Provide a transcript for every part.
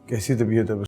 कैसी तबीयत है?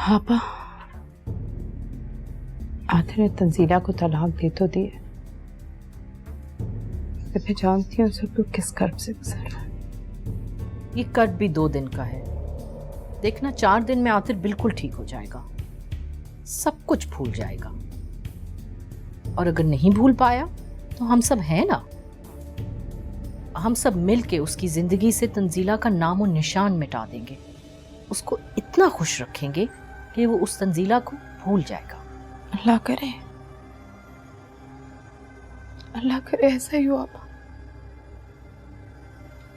पापा, आतिफ ने तंजीला को तलाक दे तो दी है, तो मैं जानती हूँ सब लोग किस कर्ब से गुजर रहा है। ये कर्ब भी 2 दिन का है। देखना 4 दिन में आतिफ बिल्कुल ठीक हो जाएगा, सब कुछ भूल जाएगा। और अगर नहीं भूल पाया तो हम सब हैं ना, हम सब मिलके उसकी जिंदगी से तंजीला का नामो निशान मिटा देंगे। उसको इतना खुश रखेंगे कि वो उस तंजीला को भूल जाएगा। अल्लाह करे, अल्लाह करे ऐसा ही हो। आपा,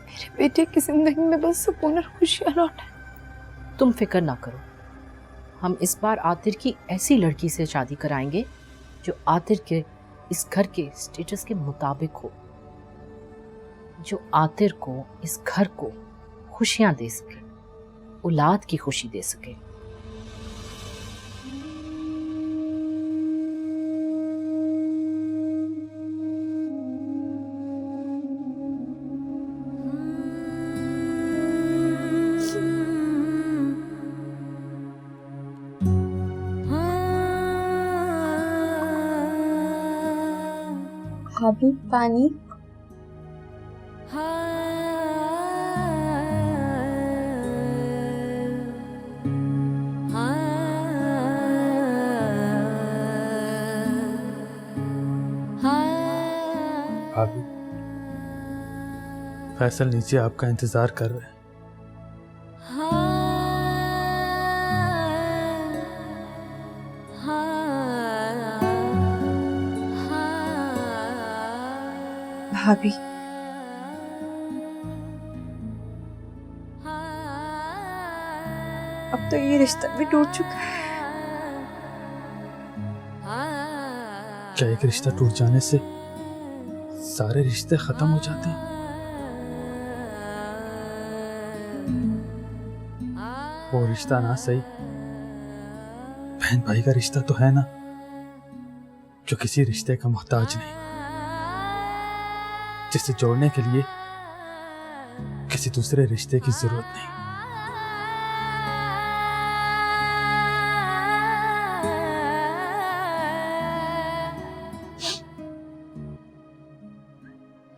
मेरे बेटे की जिंदगी में बस सुकून और खुशियां लौटे। तुम फिक्र ना करो, हम इस बार आतिफ की ऐसी लड़की से शादी कराएंगे जो आतिफ के इस घर के स्टेटस के मुताबिक हो, जो आतिफ को, इस घर को खुशियां दे सके, औलाद की खुशी दे सके। भाभी पानी। भाभी, फैसल नीचे आपका इंतजार कर रहे हैं। भाभी, अब तो ये रिश्ता भी टूट चुका है। क्या एक रिश्ता टूट जाने से सारे रिश्ते खत्म हो जाते हैं? वो रिश्ता ना सही, बहन भाई का रिश्ता तो है ना, जो किसी रिश्ते का मोहताज नहीं, जिसे जोड़ने के लिए किसी दूसरे रिश्ते की जरूरत नहीं।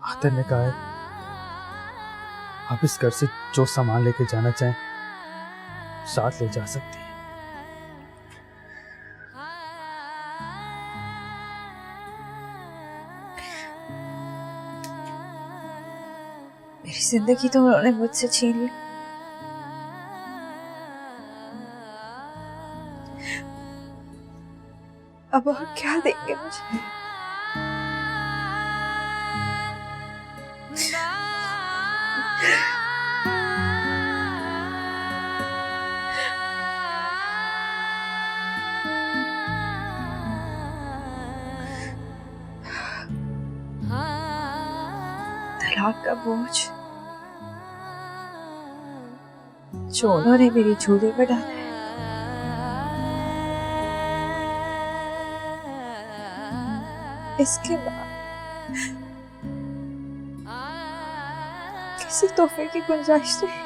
आतिफ ने कहा है आप इस घर से जो सामान लेके जाना चाहें साथ ले जा सकती हैं। मेरी जिंदगी तो उन्होंने मुझसे छीन ली। अब और क्या देंगे मुझे? अखलाक का बोझ जो उन्होंने मेरी झोली में डाला है, इसके बाद किसी तोहफे की गुंजाइश नहीं।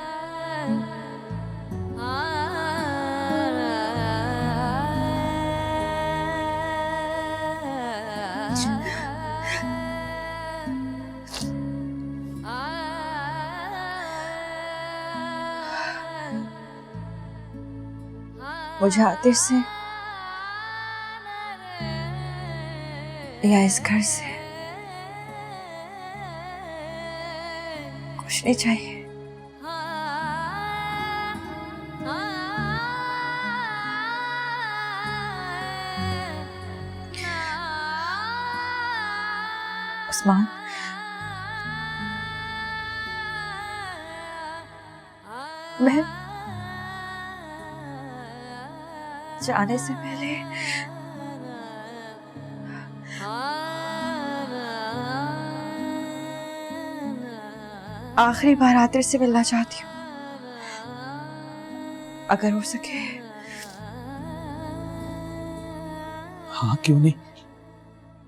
मुझे आतिश से या इस घर से कुछ नहीं चाहिए। उस्मान, मैं जाने से पहले आखिरी बार आतिश से मिलना चाहती हूँ, अगर हो सके। हाँ, क्यों नहीं,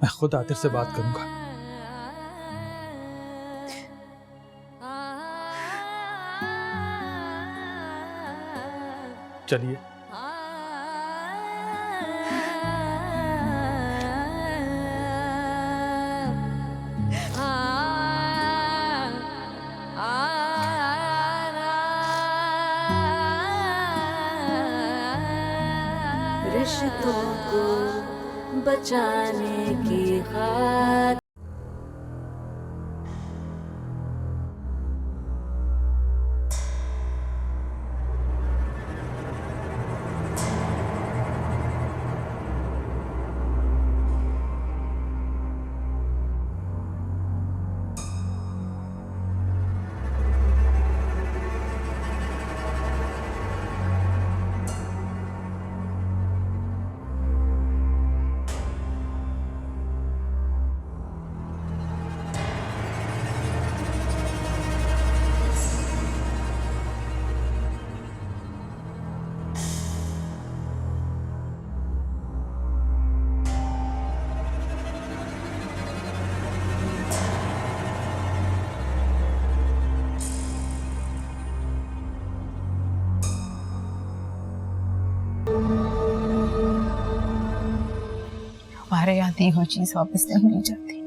मैं खुद आतिश से बात करूंगा। चलिए। रिश्तों को बचाने की खातिर हमारे यहाँ दी हुई चीज वापस नहीं ली जाती।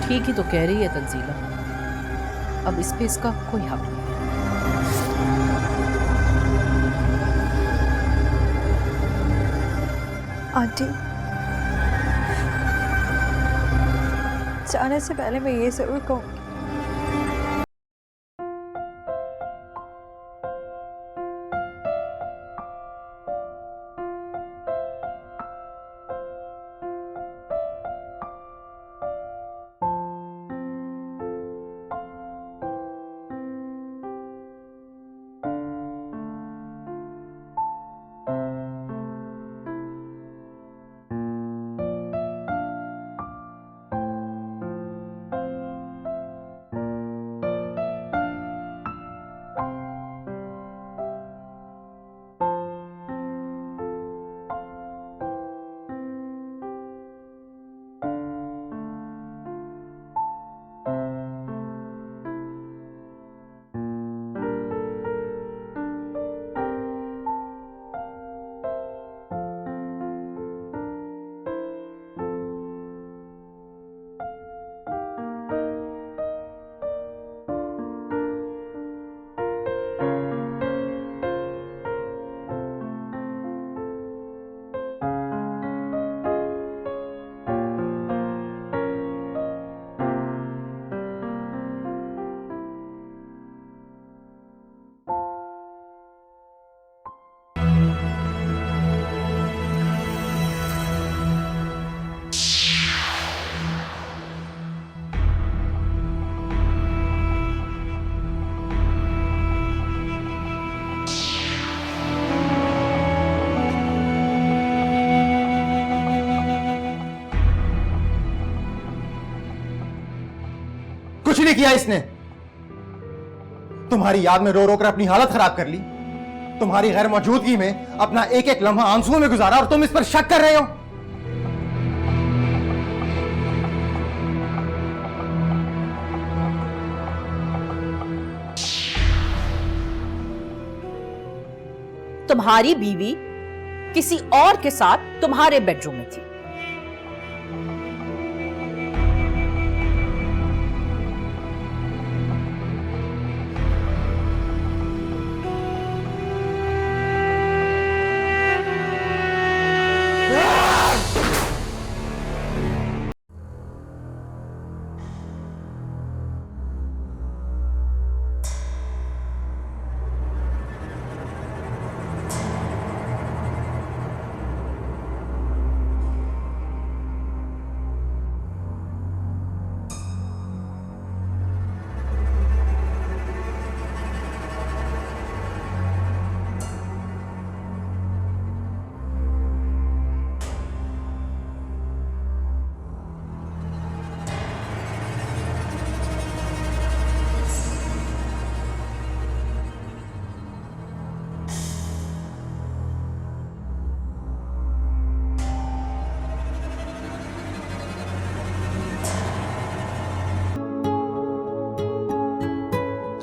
ठीक ही तो कह रही है तंजीला, अब इस पे इसका कोई हक नहीं। आंटी, जाने से पहले मैं ये जरूर कहूँगी, कुछ नहीं किया इसने। तुम्हारी याद में रो रो कर अपनी हालत खराब कर ली, तुम्हारी गैर मौजूदगी में अपना एक एक लम्हा आंसुओं में गुजारा, और तुम इस पर शक कर रहे हो। तुम्हारी बीवी किसी और के साथ तुम्हारे बेडरूम में थी।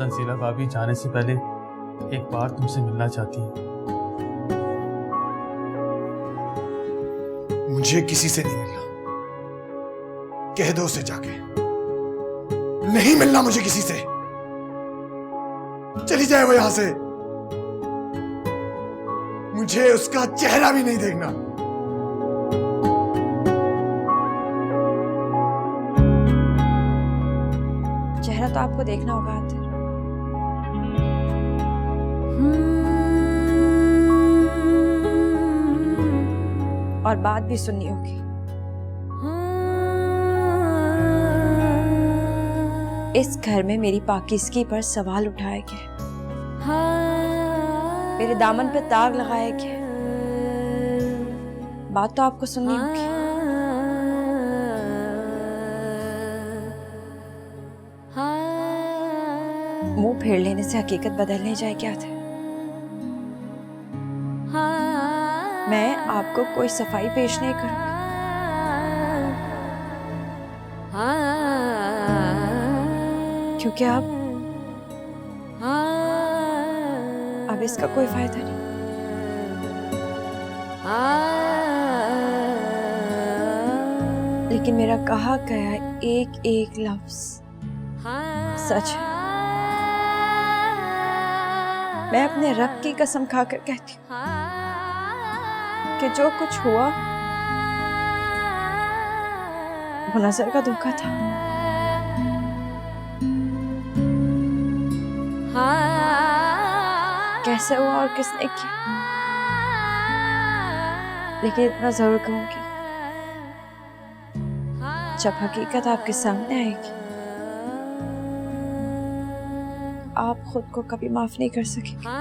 तंजीला भाभी जाने से पहले एक बार तुमसे मिलना चाहती है। मुझे किसी से नहीं मिलना, कह दो उसे जाके। नहीं मिलना मुझे किसी से, चली जाए वो यहां से। मुझे उसका चेहरा भी नहीं देखना। चेहरा तो आपको देखना होगा आतिर, और बात भी सुननी होगी। इस घर में मेरी पाकीज़गी पर सवाल उठाए गए, मेरे दामन पे दाग लगाए गए। बात तो आपको सुननी होगी। मुंह फेर लेने से हकीकत बदल नहीं जाए क्या था? मैं आपको कोई सफाई पेश नहीं करूंगी, क्योंकि अब इसका कोई फायदा नहीं। लेकिन मेरा कहा गया एक एक लफ्ज सच है। मैं अपने रब की कसम खाकर कहती हूँ कि जो कुछ हुआ वो नजर का धोखा था। कैसे हुआ और किसने किया, लेकिन इतना जरूर कहूंगी, जब हकीकत आपके सामने आएगी आप खुद को कभी माफ नहीं कर सकेंगे।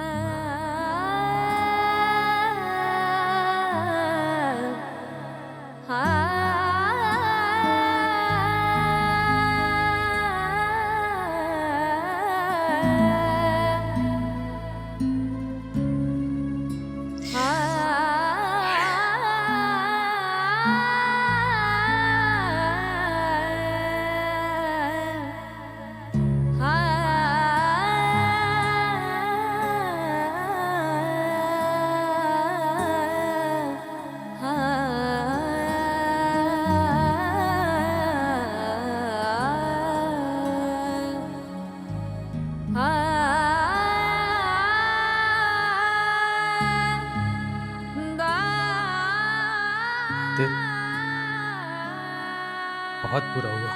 बहुत बुरा हुआ,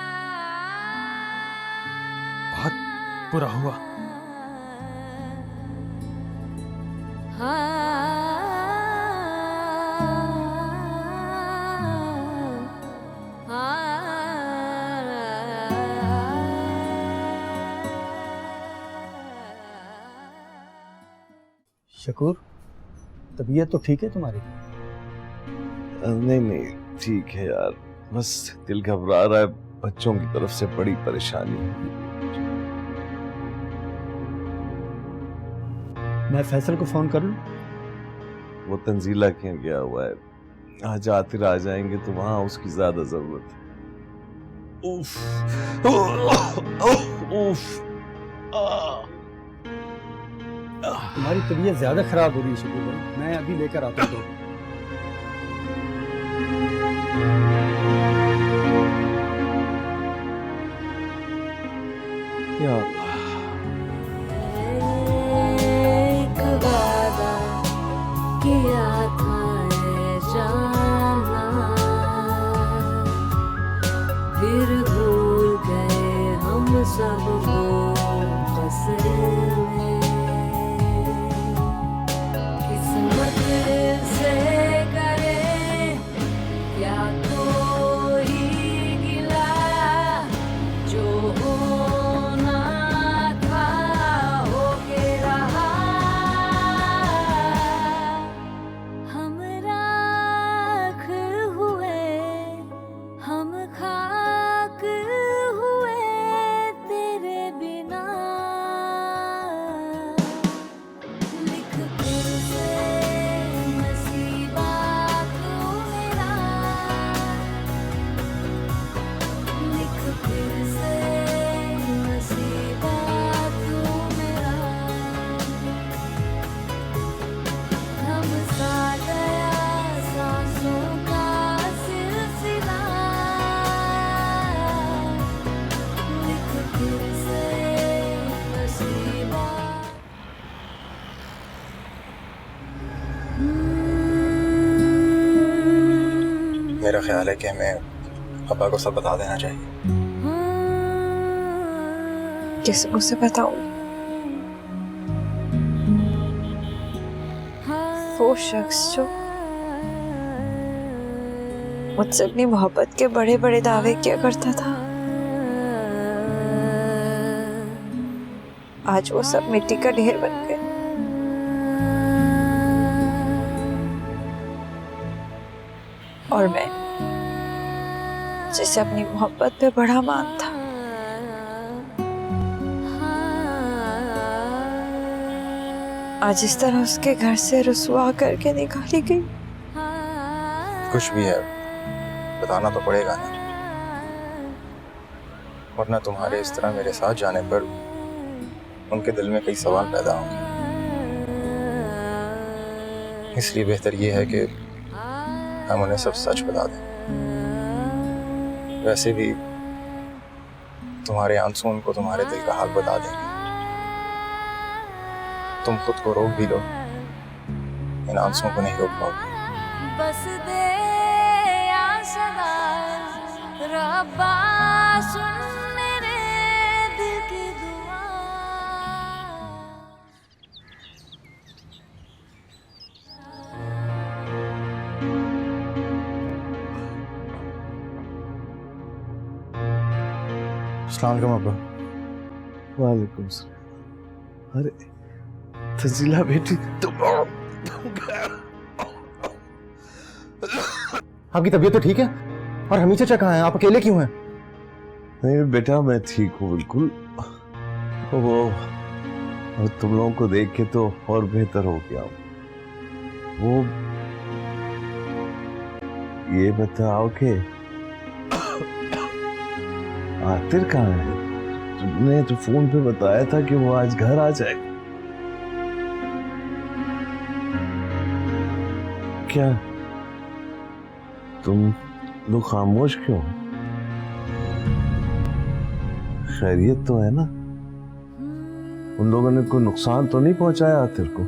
बहुत बुरा हुआ। शकूर, तबीयत तो ठीक है तुम्हारी? नहीं नहीं ठीक है यार, बस दिल घबरा रहा है, बच्चों की तरफ से बड़ी परेशानी है। मैं फैसल को फोन कर लूं? वो तंजीला क्यों गया हुआ है, आज आतिर आ जाएंगे तो वहां उसकी ज्यादा जरूरत है। उफ, उफ, तुम्हारी तबीयत ज्यादा खराब हो रही है शकील भाई, मैं अभी लेकर आता हूँ। क्या एक वादा किया था ये जाना, फिर भूल गए हम सबको कसम में। किस्मत से करे क्या कोई गिला, जो होना था हो के रहा। हम राख हुए, हम खाक हुए तेरे बिना। लिख फिर से नसीबा तू मेरा, लिख फिर से नसीबा तू मेरा। हम सा गया सांसों का सिलसिला, लिख फिर से नसीबा। मेरा ख्याल है कि हमें पापा को सब बता देना चाहिए। किसको से बताऊं? वो शख्स जो मुझसे अपनी मोहब्बत के बड़े बड़े दावे किया करता था, आज वो सब मिट्टी का ढेर बन गए। और मैं जिसे अपनी मोहब्बत पे बड़ा मान था, आज इस तरह उसके घर से रुसवा करके निकाली गई। कुछ भी है बताना तो पड़ेगा ना, वरना तुम्हारे इस तरह मेरे साथ जाने पर उनके दिल में कई सवाल पैदा होंगे। इसलिए बेहतर ये है कि हम उन्हें सब सच बता दें। वैसे भी तुम्हारे आंसू उनको तुम्हारे दिल का हाल बता देंगे। तुम खुद को रोक भी लो, इन आंसुओं को नहीं रोक पाओगे। बस दे या सदा रब्बा, सुन मेरे दिल की दुआ। अस्सलाम वालेकुम अब्बा। वालेकुम सलाम। अरे तंजीला बेटी, तुम आपकी तबीयत तो ठीक है? और हमी चाचा कहाँ हैं? आप अकेले क्यों हैं? नहीं बेटा, मैं ठीक हूँ बिल्कुल। वो और तुम लोगों को देख के तो और बेहतर हो गया। वो ये बताओ कि आतिर कहाँ है? तुमने तो फोन पे बताया था कि वो आज घर आ जाए। क्या तुम लोग खामोश क्यों? खैरियत तो है ना? उन लोगों ने कोई नुकसान तो नहीं पहुंचाया आतिर को?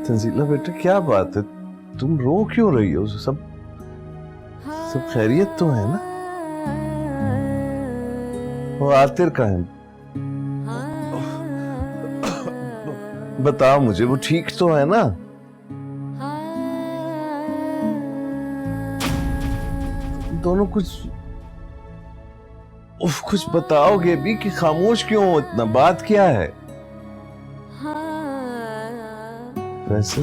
तंजीला बेटा, क्या बात है? तुम रो क्यों रही हो? सब खैरियत तो है ना? वो आतिर का है, बताओ मुझे, वो ठीक तो है ना? दोनों कुछ बताओगे भी कि खामोश क्यों हो इतना? बात क्या है? वैसे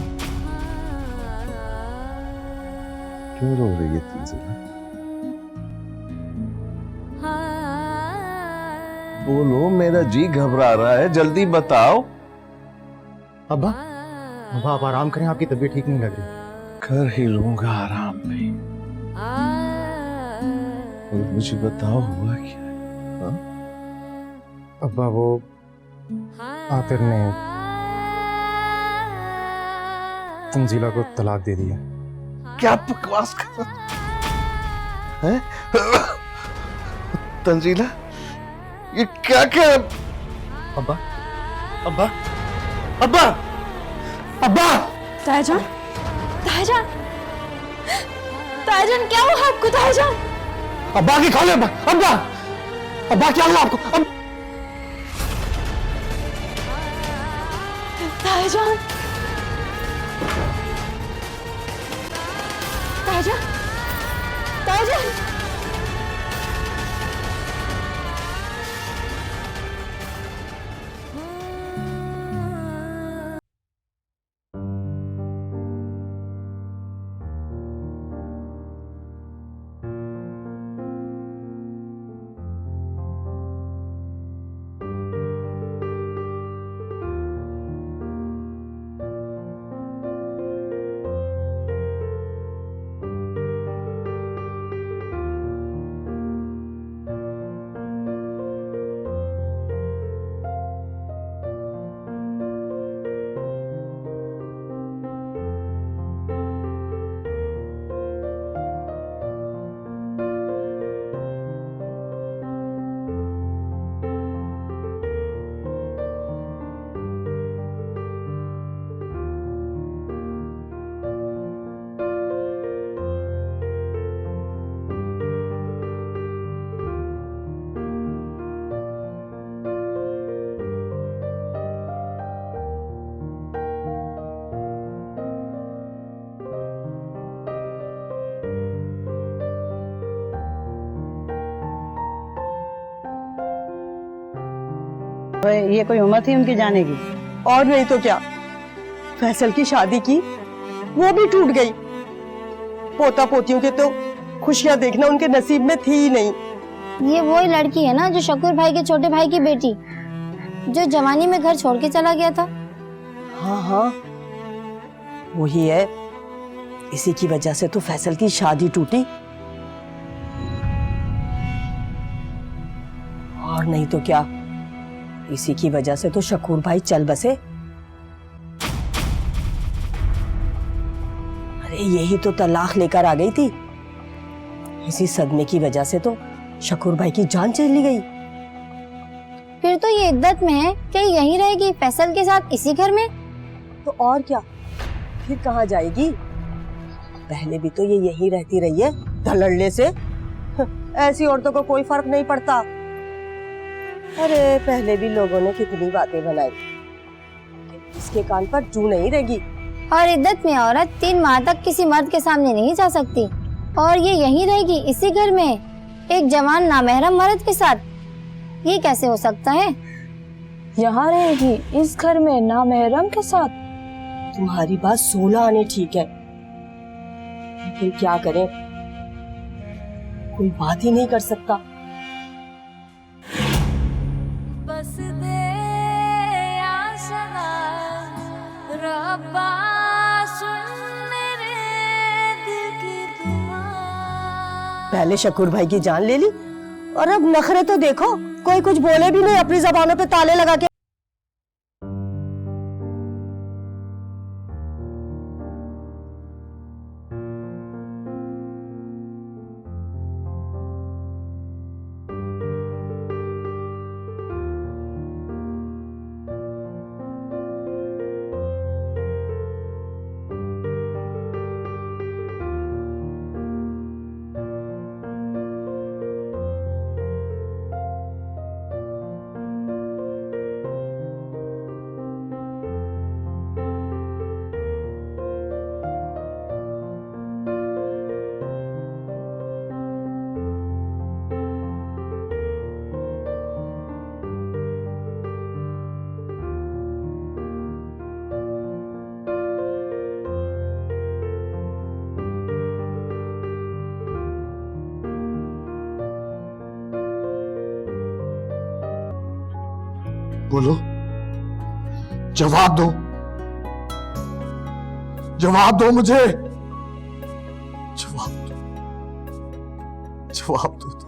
क्यों रो रही है तंजीला? बोलो, मेरा जी घबरा रहा है, जल्दी बताओ। अब्बा, अब्बा आप आराम करें, आपकी तबीयत ठीक नहीं लग रही। कर ही लूंगा आराम भी। और मुझे बताओ हुआ क्या है? हाँ? अब्बा वो आतिर ने तंजीला को तलाक दे दिया। क्या बकवास कर रहा है? तंजीला, ये क्या क्या? अब्बा, अब्बा, अब्बा, अब्बा! तायाजान, तायाजान, तायाजान क्या हुआ आपको तायाजान? अब्बा की खोले, अब्बा, अब्बा, अब्बा क्या हुआ आपको? तायाजान, तायाजान, तायाजान। ये कोई उम्र थी उनकी जाने की? और नहीं तो क्या, फैसल की शादी की वो भी टूट गई। पोता पोतियों के तो खुशियां देखना उनके नसीब में थी ही नहीं। ये वही लड़की है ना जो शकूर भाई के छोटे भाई की बेटी, जो जवानी में घर छोड़ के चला गया था? हाँ हाँ वही है। इसी की वजह से तो फैसल की शादी टूटी। और नहीं तो क्या, इसी की वजह से तो शकूर भाई चल बसे। अरे यही तो तलाक लेकर आ गई थी। इसी सदमे की वजह से तो शकूर भाई की जान चली गई। फिर तो ये इद्दत में है कि यहीं रहेगी फैसल के साथ इसी घर में। तो और क्या, फिर कहाँ जाएगी? पहले भी तो ये यहीं रहती रही है धड़ल्ले से। ऐसी औरतों को कोई फर्क नहीं पड़ता। अरे पहले भी लोगों ने कितनी बातें बनाई, इसके कान पर जू नहीं रहेगी। और इद्दत में औरत 3 माह तक किसी मर्द के सामने नहीं जा सकती, और ये यहीं रहेगी इसी घर में एक जवान नामहरम मर्द के साथ। ये कैसे हो सकता है? यहाँ रहेगी इस घर में नामहरम के साथ? तुम्हारी बात 16 आने ठीक है, लेकिन क्या करें, कोई बात ही नहीं कर सकता। बस दे आसना रब्बा सुन मेरे दिल की दुआ। पहले शकूर भाई की जान ले ली और अब नखरे तो देखो, कोई कुछ बोले भी नहीं, अपनी जबानों पे ताले लगा के। बोलो, जवाब दो, जवाब दो मुझे, जवाब दो, जवाब दो तुम।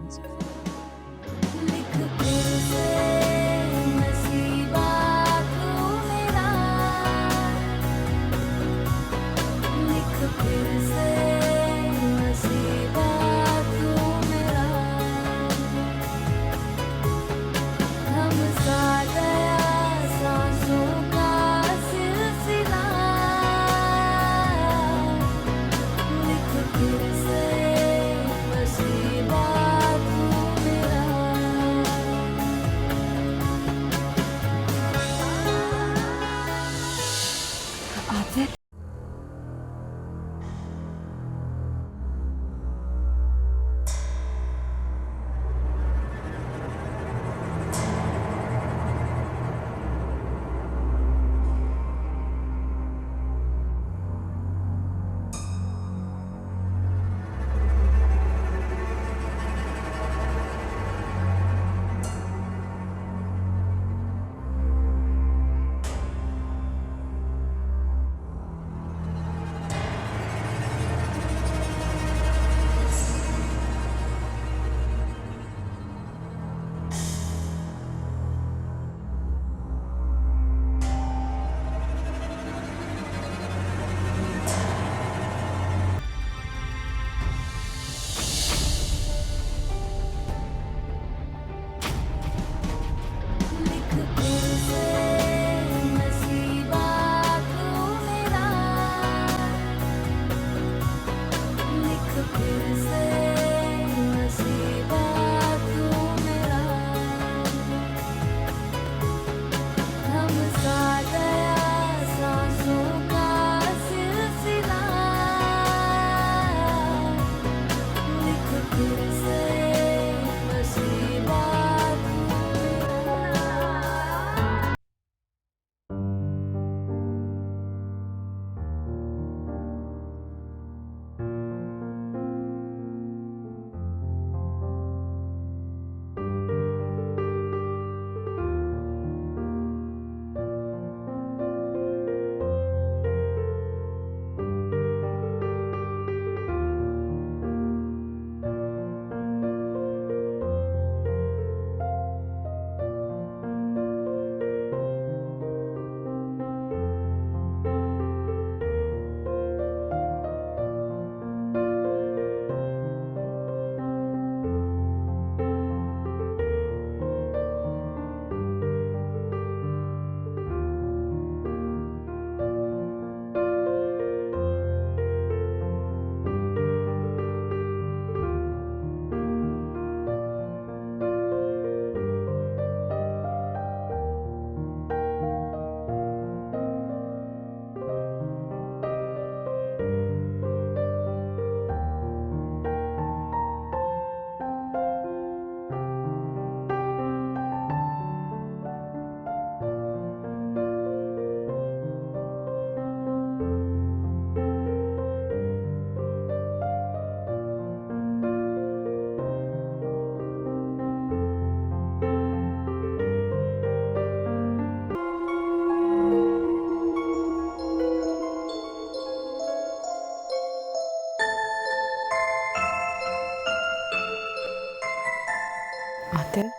आते हैं।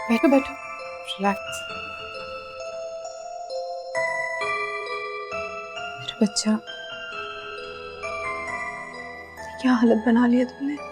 बैठो बैठो, रिलैक्स। मेरा बच्चा, क्या हालत बना लिया तुमने।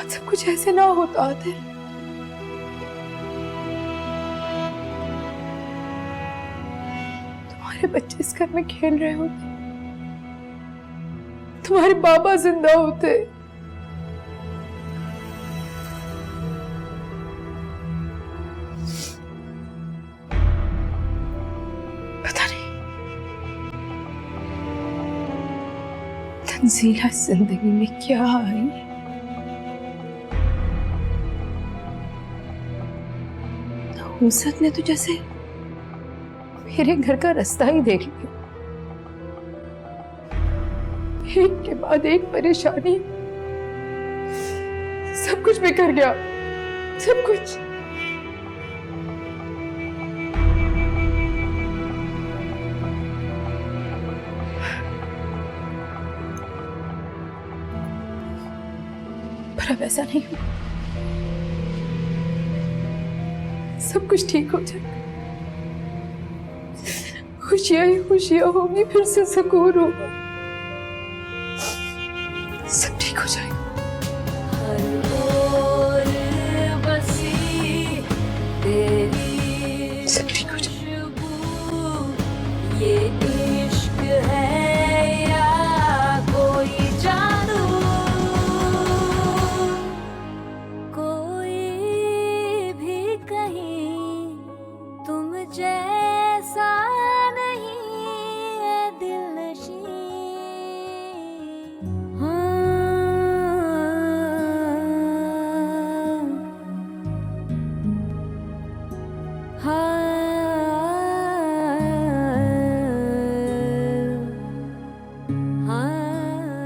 आज सब कुछ ऐसे ना होता आदिल। तुम्हारे बच्चे इस घर में खेल रहे होते, तुम्हारे बाबा जिंदा होते। पता नहीं तंजीला जिंदगी में क्या आई। नहुसत ने तो जैसे मेरे घर का रास्ता ही देख लिया, एक के बाद एक परेशानी, सब कुछ बिखर गया, सब कुछ। पर अब ऐसा नहीं हुआ, सब कुछ ठीक हो जाएगा, खुशियां ही खुशियां होंगी, फिर से सुकून होगा, सब ठीक हो जाएगा। सब ठीक हो जाएगा। ये इश्क है या कोई जादू, कोई भी कहीं तुम जैसा नहीं है दिलनशी।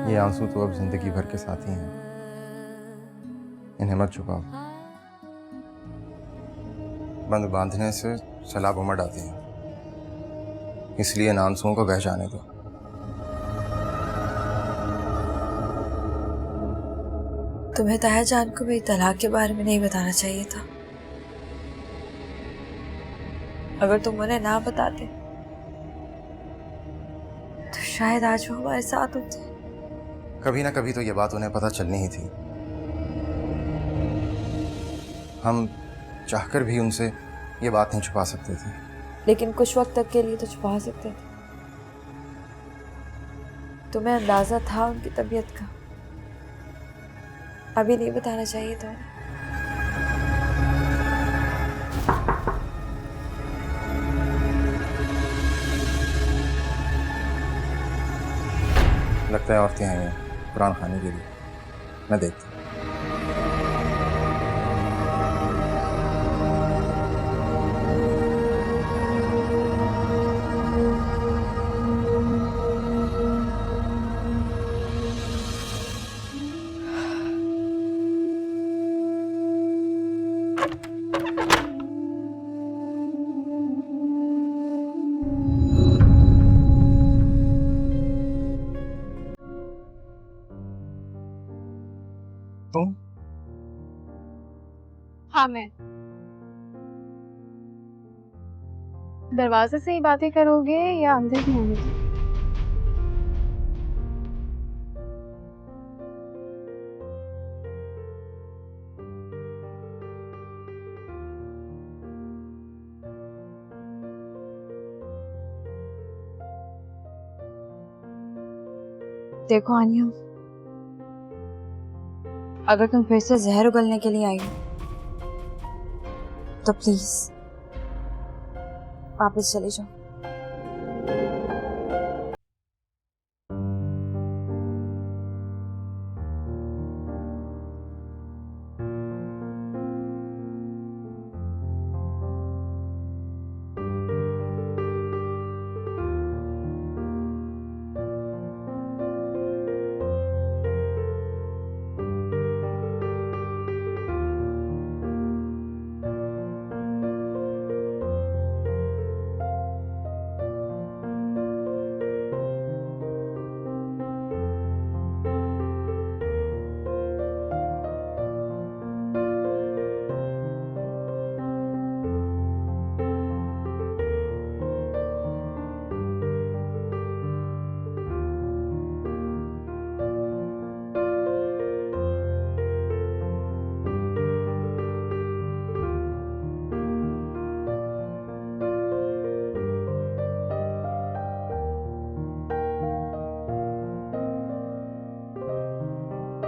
ये आंसू तो अब जिंदगी भर के साथी हैं, इन्हें मत छुपाओ। बंद बांधने से सैलाब उमड़ आती है, इसलिए इन आंसुओं को बह जाने दो। तुम्हें ताया जान को मेरी तलाक के बारे में नहीं बताना चाहिए था। अगर तुम उन्हें ना बताते तो शायद आज वो हमारे साथ होते। कभी ना कभी तो ये बात उन्हें पता चलनी ही थी। हम चाहकर भी उनसे ये बात नहीं छुपा सकते थे, लेकिन कुछ वक्त तक के लिए तो छुपा सकते थे। तुम्हें अंदाजा था उनकी तबीयत का, अभी नहीं बताना चाहिए था। लगता है औरतें आई हैं कुरान खाने के लिए, मैं देखता हूँ। तुम? हाँ मैं। दरवाजे से ही बातें करोगे या अंदर भी आने दो? देखो आनिया, अगर तुम फिर से जहर उगलने के लिए आई हो तो प्लीज वापस चले जाओ।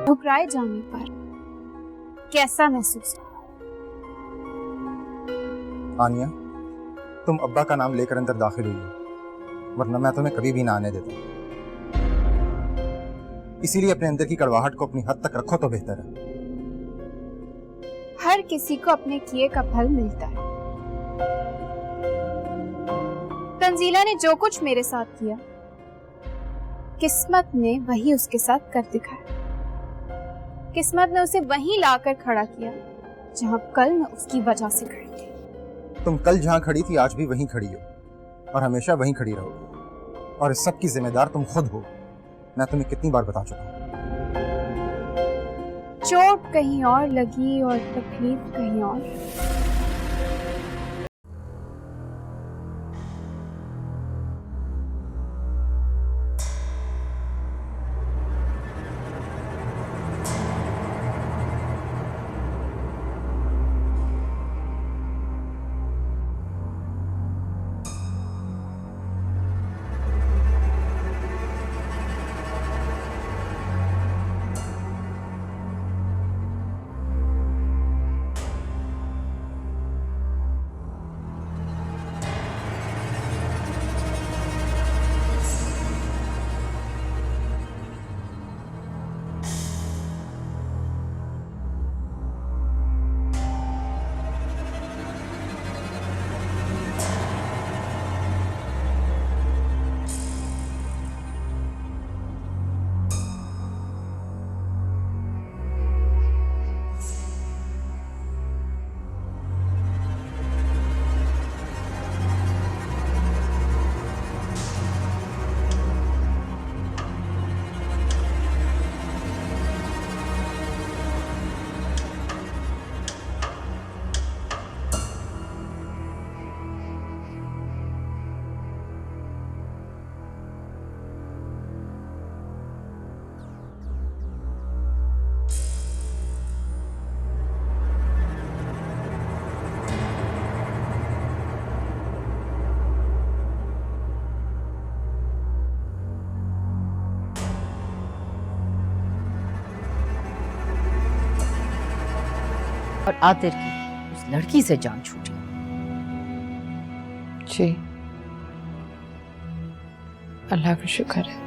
ठुकराए जाने पर कैसा महसूस हुआ? आनिया, तुम अब्बा का नाम लेकर अंदर दाखिल हुई हो, वरना मैं तुम्हें कभी भी ना आने देता। इसीलिए अपने अंदर की कड़वाहट को अपनी हद तक रखो तो बेहतर है। हर किसी को अपने किए का फल मिलता है। तंजीला ने जो कुछ मेरे साथ किया, किस्मत ने वही उसके साथ कर दिखाया। किस्मत ने उसे वहीं लाकर खड़ा किया जहां कल मैं उसकी वजह से खड़ी थी। तुम कल जहां खड़ी थी आज भी वहीं खड़ी हो और हमेशा वहीं खड़ी रहोगी, और इस सब की जिम्मेदार तुम खुद हो। मैं तुम्हें कितनी बार बता चुका हूं। चोट कहीं और लगी और तकलीफ कहीं और। और आतिर की उस लड़की से जान छूटी। जी, अल्लाह का शुक्र है।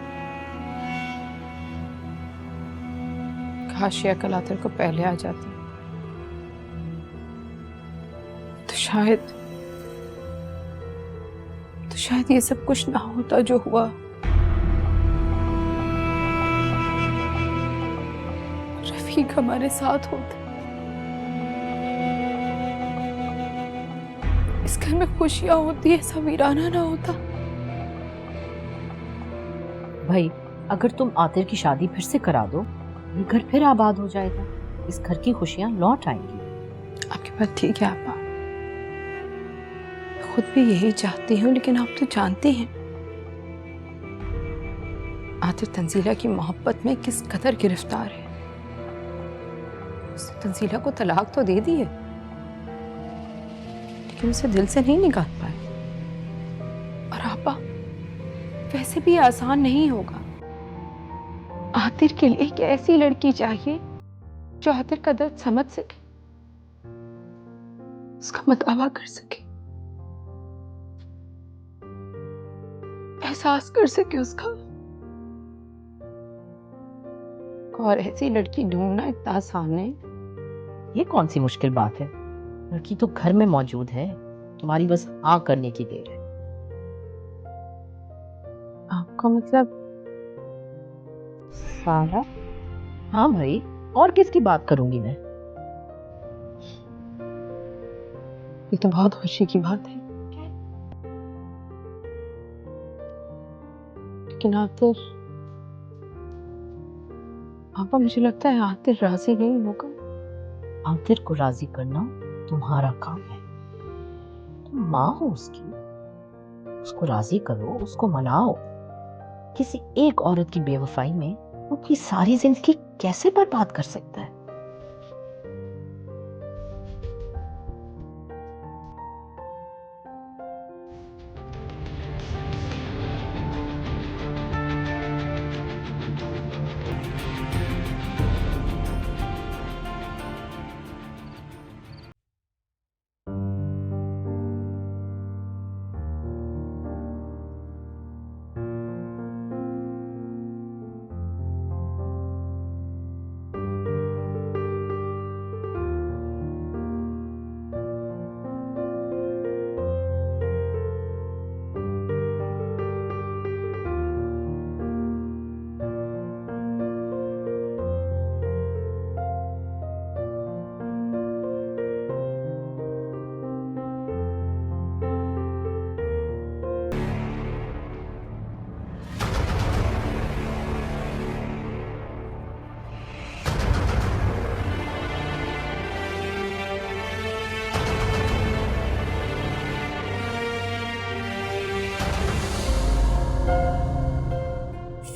काश ये अकल आतिर को पहले आ जाती तो शायद ये सब कुछ ना होता जो हुआ। रफीक हमारे साथ होते, इस घर में खुशियां होती है, सब वीराना ना होता। भाई, अगर तुम आतिर की शादी फिर से करा दो, ये घर फिर आबाद हो जाएगा, इस घर की खुशियां लौट आएंगी। आपकी बात ठीक है आपा, खुद भी यही चाहती हूँ, लेकिन आप तो जानते हैं आतिर तंजीला की मोहब्बत में किस कदर गिरफ्तार है। उसने तंजीला को तलाक तो दे दी है, लेकिन उसे दिल से नहीं निकाल पाए। और आपा, वैसे भी आसान नहीं होगा। आतिर के लिए एक ऐसी लड़की चाहिए जो आतिर का दर्द समझ सके, उसका मतावा कर सके, एहसास कर सके उसका। और ऐसी लड़की ढूंढना इतना आसान है। ये कौन सी मुश्किल बात है? लड़की तो घर में मौजूद है, तुम्हारी बस हाँ करने की देर है। आपका मतलब सारा? हाँ भाई, और किसकी बात करूंगी मैं? ये तो बहुत खुशी की बात है, लेकिन आतिर, आपा मुझे लगता है आतिर राजी नहीं होगा। आतिर को राजी करना तुम्हारा काम है। तुम माँ हो उसकी, उसको राजी करो, उसको मनाओ। किसी एक औरत की बेवफाई में वो अपनी सारी जिंदगी कैसे बर्बाद कर सकता है?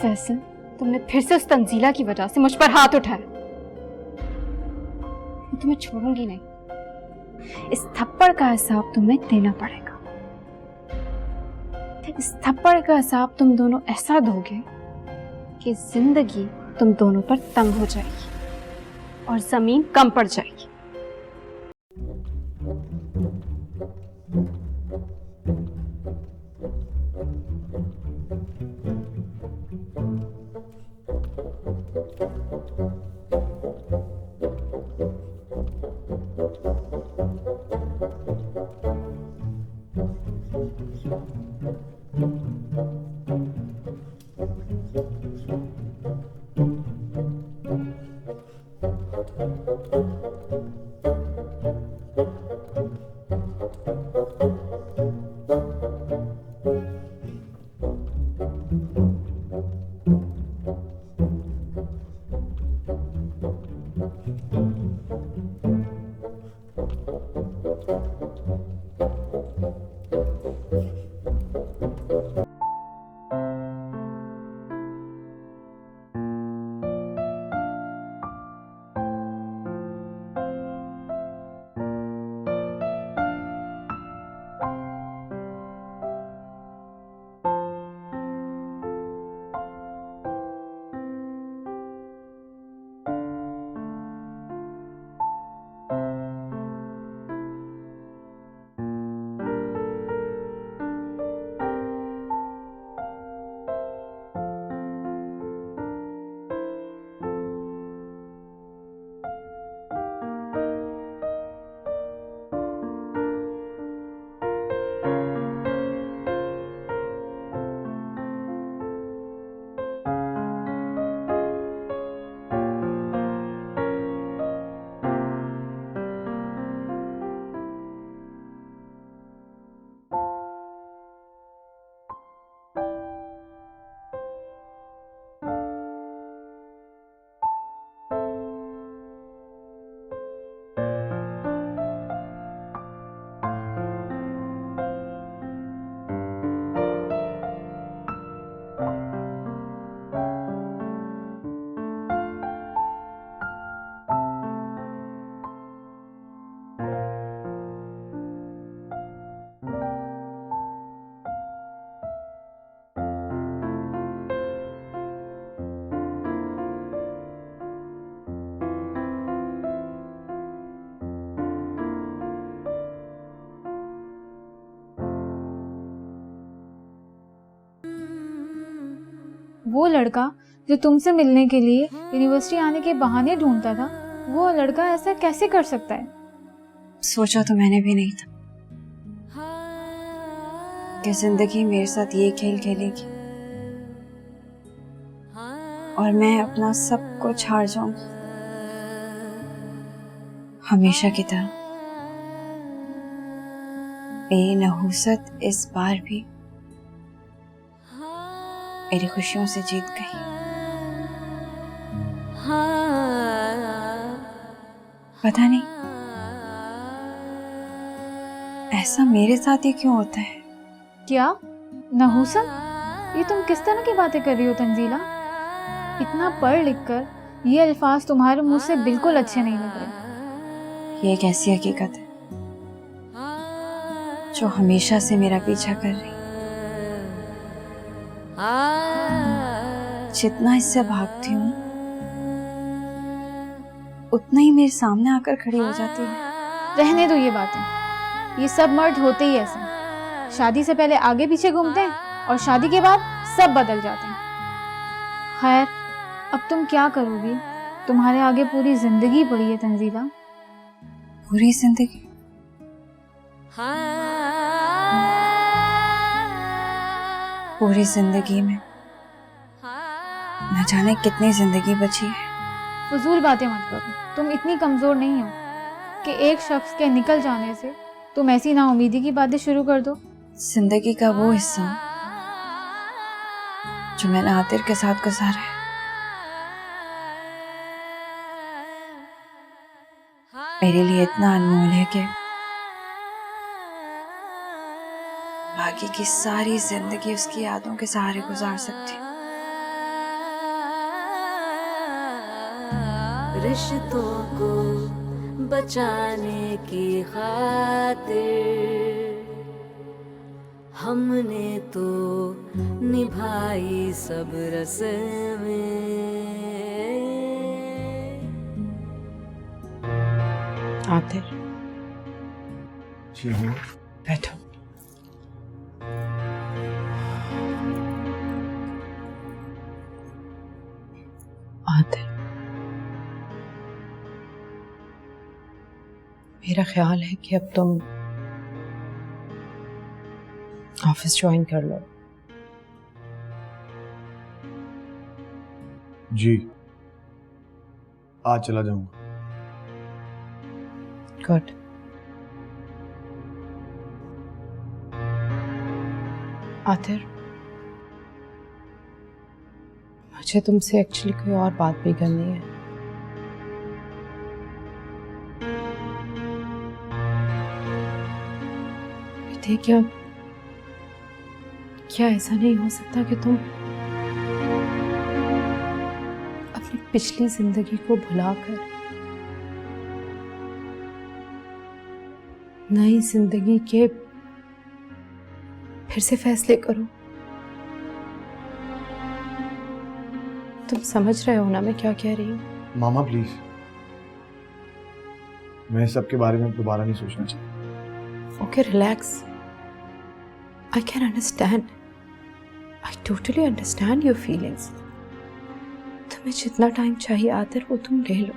फैसल, तुमने फिर से उस तंजीला की वजह से मुझ पर हाथ उठाया। मैं तुम्हें छोड़ूंगी नहीं। इस थप्पड़ का हिसाब तुम्हें देना पड़ेगा। इस थप्पड़ का हिसाब तुम दोनों ऐसा दोगे कि जिंदगी तुम दोनों पर तंग हो जाएगी और जमीन कम पड़ जाएगी। वो लड़का जो तुमसे मिलने के लिए यूनिवर्सिटी आने के बहाने ढूंढता था, वो लड़का ऐसा कैसे कर सकता है? सोचा तो मैंने भी नहीं था कि जिंदगी मेरे साथ ये खेल खेलेगी और मैं अपना सब कुछ हार जाऊंगी, हमेशा की तरह। बेनहूसत इस बार भी मेरी खुशियों से जीत गई। पता नहीं ऐसा मेरे साथ ही क्यों होता है। क्या नहूसत? ये तुम किस तरह की बातें कर रही हो तंजीला? इतना पढ़ लिख कर ये अल्फाज तुम्हारे मुंह से बिल्कुल अच्छे नहीं लग रहे। ये एक ऐसी हकीकत है जो हमेशा से मेरा पीछा कर रही। जितना इससे भागती हूँ उतना ही मेरे सामने आकर खड़ी हो जाती है। रहने दो ये बातें। ये सब मर्द होते ही ऐसे हैं। शादी से पहले आगे पीछे घूमते हैं और शादी के बाद सब बदल जाते हैं। खैर, अब तुम क्या करोगी? तुम्हारे आगे पूरी जिंदगी पड़ी है तंजीला। पूरी जिंदगी? पूरी जिंदगी में न जाने कितनी जिंदगी बची है। फजूल बातें मत करो। तुम इतनी कमजोर नहीं हो कि एक शख्स के निकल जाने से तुम ऐसी नाउमीदी की बातें शुरू कर दो। जिंदगी का वो हिस्सा जो मैंने आतिर के साथ गुजारा है, मेरे लिए इतना अनमोल है कि बाकी की सारी जिंदगी उसकी यादों के सहारे गुजार सकती हूँ। रिश्तों को बचाने की खातिर हमने तो निभाई सब रस्में। आतिर, जी हाँ। बैठो। आतिर, मेरा ख्याल है कि अब तुम ऑफिस ज्वाइन कर लो। जी, आज चला जाऊंगा। गुड। आतिर, मुझे तुमसे एक्चुअली कोई और बात भी करनी है। बेटे, क्या ऐसा नहीं हो सकता कि तुम अपनी पिछली जिंदगी को भुलाकर नई जिंदगी के फिर से फैसले करो? तुम समझ रहे हो ना मैं क्या कह रही हूँ? मामा प्लीज, मैं इस सब के बारे में दोबारा नहीं सोचना चाहता। Okay, relax. I can understand. I totally understand your feelings. तुम्हें जितना टाइम चाहिए आतिर वो तुम ले लो,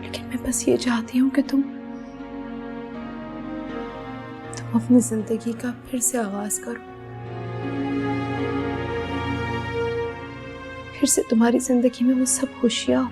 लेकिन मैं बस ये चाहती हूँ कि तुम अपनी जिंदगी का फिर से आगाज करो। फिर से तुम्हारी जिंदगी में वो सब खुशियां हो।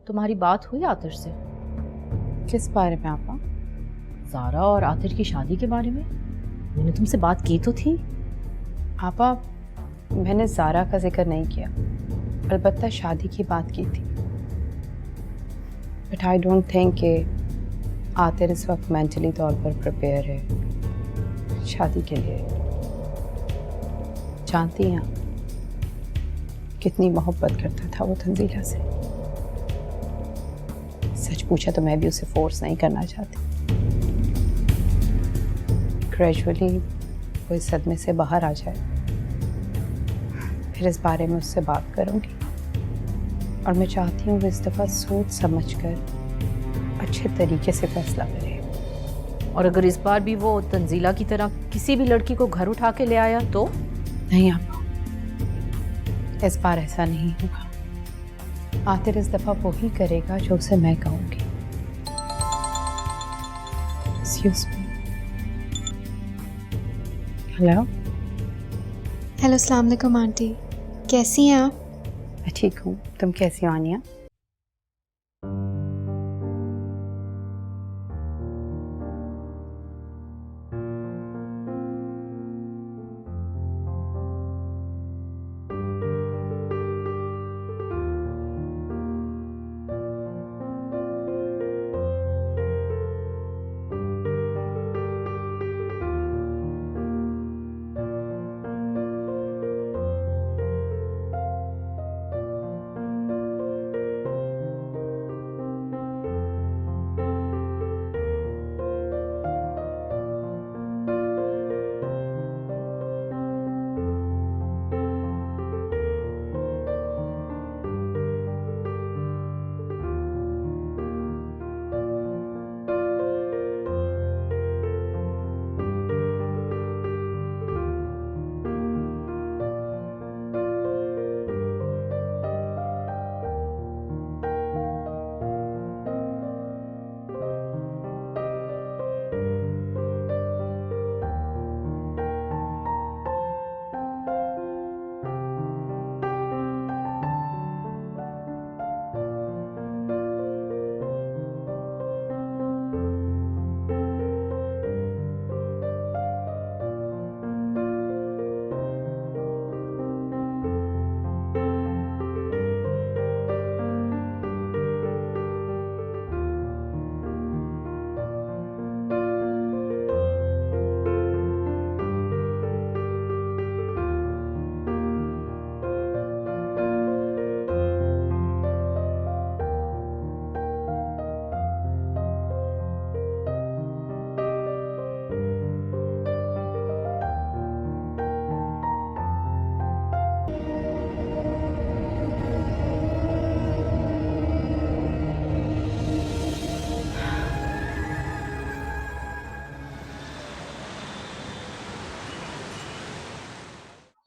तुम्हारी बात हुई आतिर से? किस बारे में आपा? ज़ारा और आतिर की शादी के बारे में। मैंने तुमसे बात की तो थी। आपा, मैंने ज़ारा का जिक्र नहीं किया, अलबत्ता शादी की बात की थी। बट आई डोंट थिंक कि आतिर इस वक्त मेंटली तौर पर प्रिपेयर है शादी के लिए। जानती हैं आप कितनी मोहब्बत करता था वो तंजीला से। सच पूछा तो मैं भी उसे फोर्स नहीं करना चाहती। ग्रेजुअली वो इस सदमे से बाहर आ जाए, फिर इस बारे में उससे बात करूंगी। और मैं चाहती हूँ वो इस दफ़ा सोच समझकर अच्छे तरीके से फैसला करे। और अगर इस बार भी वो तंजीला की तरह किसी भी लड़की को घर उठा के ले आया तो? नहीं आपा, इस बार ऐसा नहीं होगा। आतिर इस दफ़ा वो ही करेगा जो उसे मैं कहूँगी। Excuse me. हेलो। हेलो, अस्सलाम वालेकुम आंटी, कैसी हैं आप? मैं ठीक हूँ, तुम कैसी हो आनिया?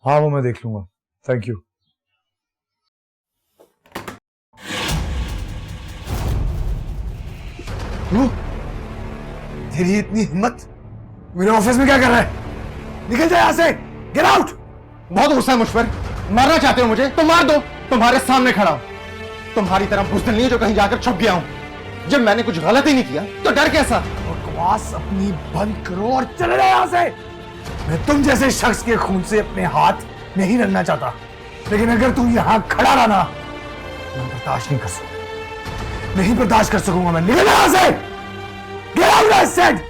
हाँ वो मैं देख लूंगा, थैंक यू। तेरी इतनी हिम्मत, मेरे ऑफिस में क्या कर रहा है? निकल जाए यहाँ से, गेट आउट। बहुत गुस्सा है मुझ पर, मारना चाहते हो मुझे तो मार दो, तुम्हारे सामने खड़ा हूं। तुम्हारी तरह बुज़दिल नहीं है जो कहीं जाकर छुप गया हूं। जब मैंने कुछ गलत ही नहीं किया तो डर कैसा? बकवास अपनी बंद करो और चले जाओ यहाँ से। मैं तुम जैसे शख्स के खून से अपने हाथ नहीं रंगना चाहता, लेकिन अगर तू यहाँ खड़ा रहा ना, मैं बर्दाश्त नहीं कर सकूंगा, नहीं बर्दाश्त कर सकूंगा मैं। निकल यहाँ से, गेट आउट आई सेड।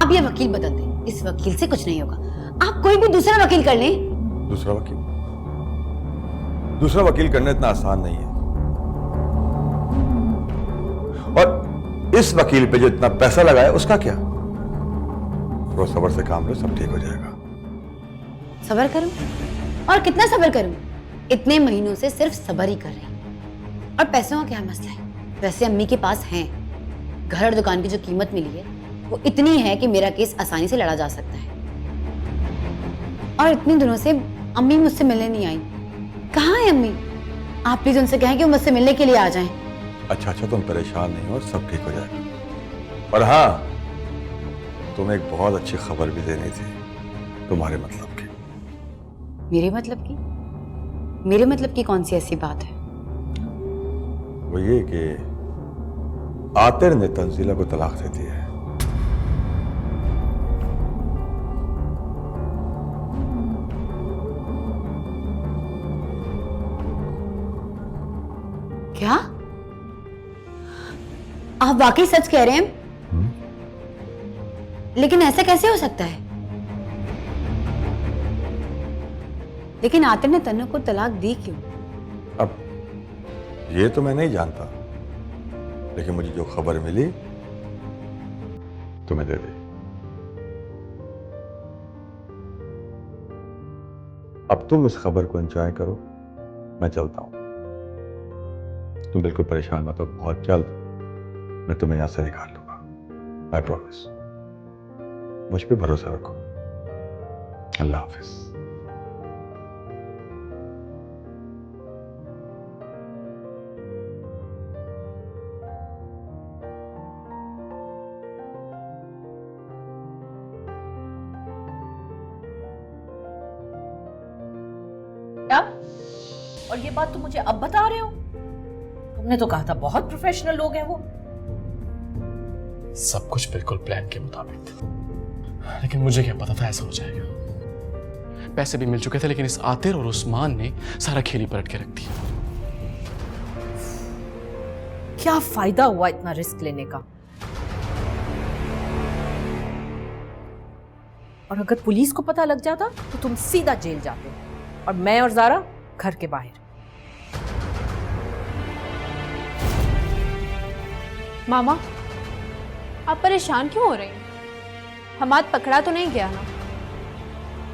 आप ये वकील बदल दें, इस वकील से कुछ नहीं होगा। आप कोई भी दूसरा वकील कर लें। दूसरा वकील करना इतना आसान नहीं है, और इस वकील पे जो इतना पैसा लगाया उसका क्या? थोड़ा सब्र से काम लो, सब ठीक हो जाएगा। सब्र करूं? और कितना सब्र करूं? इतने महीनों से सिर्फ सब्र ही कर रही हूं। और पैसों का क्या मसला है? वैसे अम्मी के पास हैं। घर और दुकान की जो कीमत मिली है वो इतनी है कि मेरा केस आसानी से लड़ा जा सकता है। और इतने दिनों से अम्मी मुझसे मिलने नहीं आई। कहाँ है अम्मी? आप प्लीज उनसे कहें कि वो मुझसे मिलने के लिए आ जाएं। अच्छा, तुम परेशान नहीं हो, सब ठीक हो जाएगा। और हाँ, तुम्हें एक बहुत अच्छी खबर भी देनी थी, तुम्हारे मतलब की। मेरे मतलब की? मेरे मतलब की कौन सी ऐसी बात है? वो ये कि आतिर ने तंजीला को तलाक दे दी है। क्या आप वाकई सच कह रहे हैं? लेकिन ऐसा कैसे हो सकता है? लेकिन आतिर ने तन्नू को तलाक दी क्यों? अब ये तो मैं नहीं जानता, लेकिन मुझे जो खबर मिली तुम्हें दे दी। अब तुम इस खबर को एंजॉय करो, मैं चलता हूं। तुम बिल्कुल परेशान मत हो, बहुत जल्द मैं तुम्हें यहां से निकाल लूंगा, आई प्रॉमिस। मुझ पे भरोसा रखो। अल्लाह हाफिज। क्या? और ये बात तुम मुझे अब बता रहे हो? तुमने तो कहा था बहुत प्रोफेशनल लोग हैं वो। सब कुछ बिल्कुल प्लान के मुताबिक था, लेकिन मुझे क्या पता था ऐसा हो जाएगा। पैसे भी मिल चुके थे, लेकिन इस आतिर और उस्मान ने सारा खेल ही पलट के रख दिया। क्या फायदा हुआ इतना रिस्क लेने का? और अगर पुलिस को पता लग जाता तो तुम सीधा जेल जाते, और मैं और ज़ारा घर के बाहर। मामा, आप परेशान क्यों हो रही हैं? हमाद पकड़ा तो नहीं गया ना?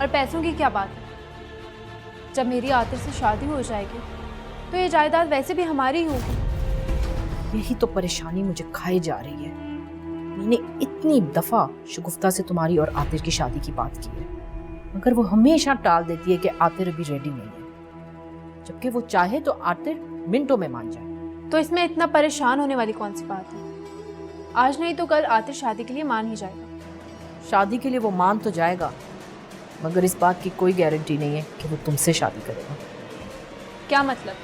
और पैसों की क्या बात है? जब मेरी आतिर से शादी हो जाएगी तो ये जायदाद वैसे भी हमारी होगी। यही तो परेशानी मुझे खाई जा रही है। मैंने इतनी दफा शगुफ्ता से तुम्हारी और आतिर की शादी की बात की है, मगर वो हमेशा टाल देती है कि आतिर अभी रेडी नहीं है, जबकि वो चाहे तो आतिर मिनटों में मान जाए। तो इसमें इतना परेशान होने वाली कौन सी बात है? आज नहीं तो कल आतिर शादी के लिए मान ही जाएगा। शादी के लिए वो मान तो जाएगा, मगर इस बात की कोई गारंटी नहीं है कि वो तुमसे शादी करेगा। क्या मतलब?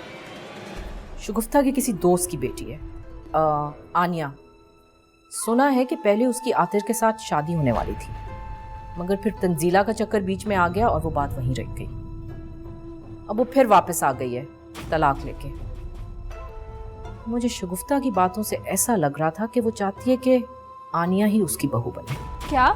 शगुफ्ता की किसी दोस्त की बेटी है, आनिया। सुना है कि पहले उसकी आतिर के साथ शादी होने वाली थी, मगर फिर तंजीला का चक्कर बीच में आ गया और वो बात वहीं रह गई। अब वो फिर वापस आ गई है तलाक लेके। मुझे शगुफ्ता की बातों से ऐसा लग रहा था कि वो चाहती है कि आनिया ही उसकी बहू बने। क्या?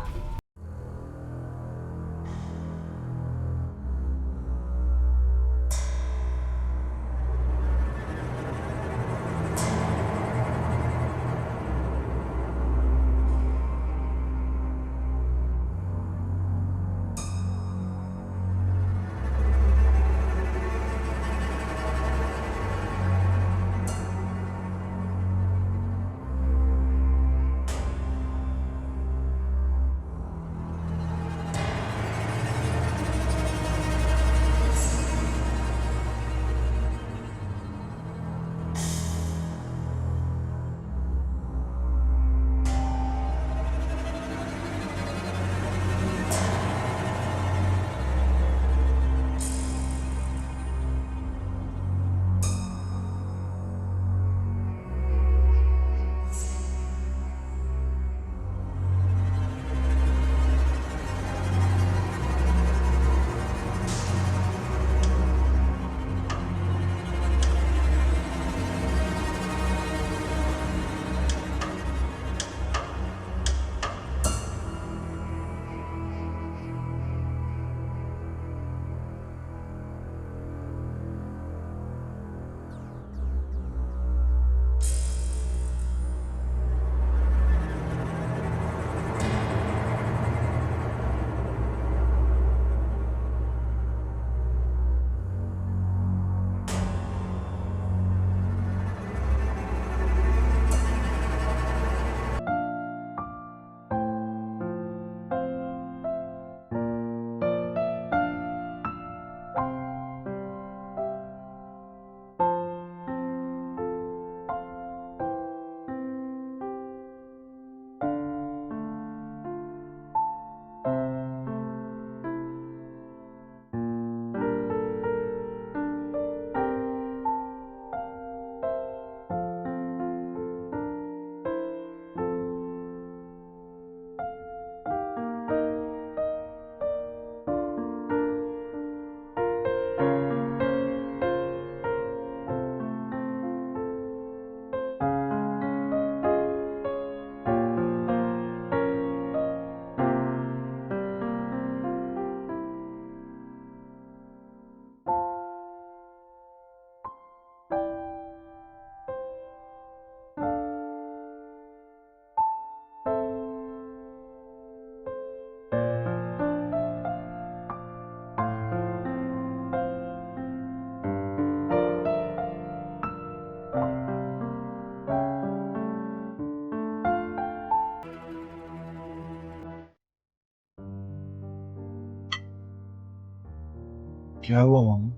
क्या हुआ मामा?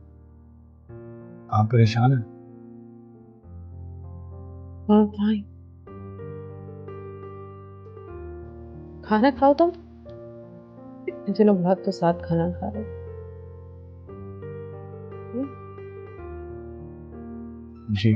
आप परेशान हैं? हाँ भाई, खाना खाओ तुम। इतने दिनों बाद तो साथ खाना खा रहे हो। जी।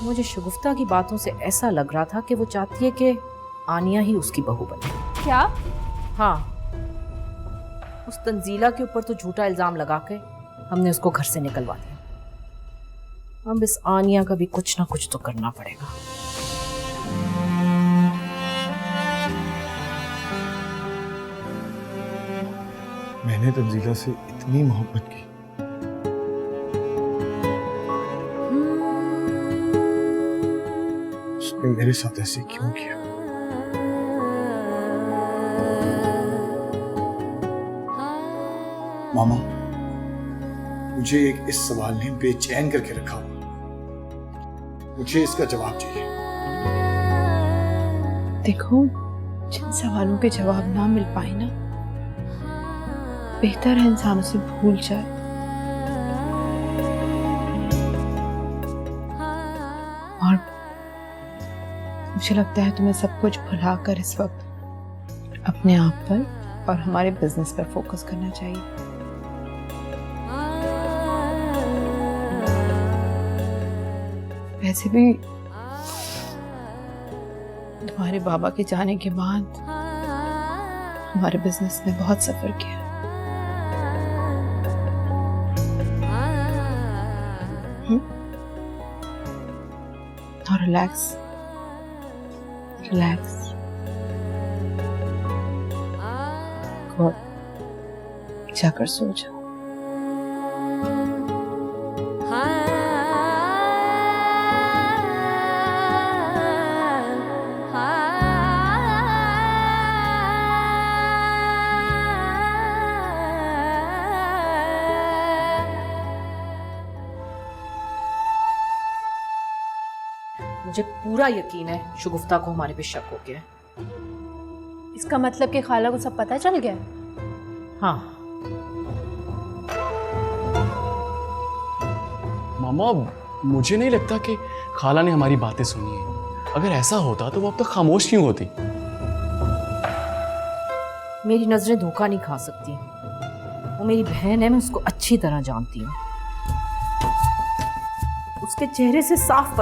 मुझे शगुफ्ता की बातों से ऐसा लग रहा था कि वो चाहती है कि आनिया ही उसकी बहू बने। क्या? हाँ, उस तंजीला के ऊपर तो झूठा इल्जाम लगा के हमने उसको घर से निकलवा दिया। अब इस आनिया का भी कुछ ना कुछ तो करना पड़ेगा। मैंने तंजीला से इतनी मोहब्बत की, उसने मेरे साथ ऐसे क्यों किया? मामा, मुझे एक इस सवाल ने बेचैन करके रखा हुआ। मुझे इसका जवाब चाहिए। देखो, जिन सवालों के जवाब ना मिल पाए ना, बेहतर है इंसान उसे भूल जाए। और मुझे लगता है तुम्हें सब कुछ भुलाकर इस वक्त अपने आप पर और हमारे बिजनेस पर फोकस करना चाहिए। वैसे भी तुम्हारे बाबा के जाने के बाद हमारे बिजनेस ने बहुत सफर किया। Now relax, relax. Good. जाकर सो जाओ। मुझे पूरा यकीन है शगुफ्ता को हमारे पे शक हो गया है। इसका मतलब कि खाला को सब पता चल गया? हाँ। मामा, मुझे नहीं लगता कि खाला ने हमारी बातें सुनी है। अगर ऐसा होता तो वो अब तक खामोश क्यों होती? मेरी नजरें धोखा नहीं खा सकती। वो मेरी बहन है, मैं उसको अच्छी तरह जानती हूँ। उसके चेहरे से साफ